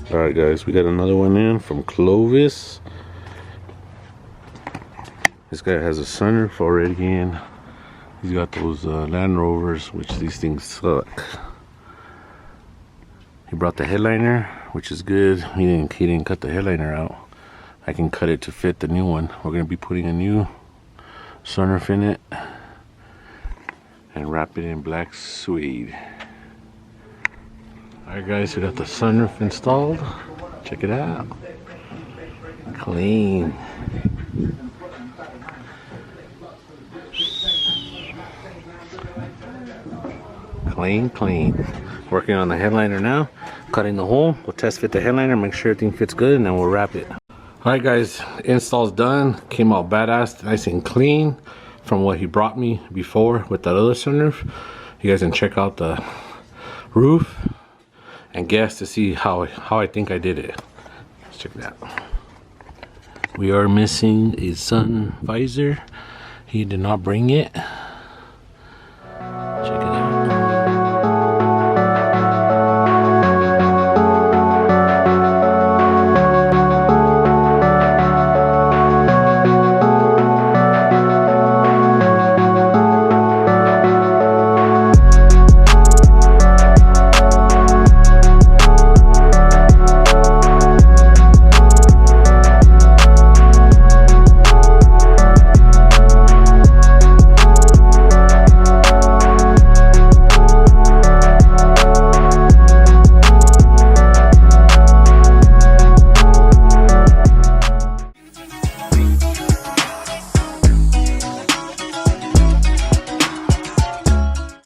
Alright guys, we got another one in from Clovis. This guy has a sunroof already in. He's got those Land Rovers, which these things suck. He brought the headliner, which is good. He didn't cut the headliner out. I can cut it to fit the new one. We're gonna be putting a new sunroof in it and wrap it in black suede. Alright guys, we got the sunroof installed. Check it out. Clean. Clean. Working on the headliner now. Cutting the hole. We'll test fit the headliner, make sure everything fits good, and then we'll wrap it. Alright guys, install's done. Came out badass, nice and clean from what he brought me before with that other sunroof. You guys can check out the roof and guess to see how I think I did it. Let's check it out. We are missing a sun visor. He did not bring it.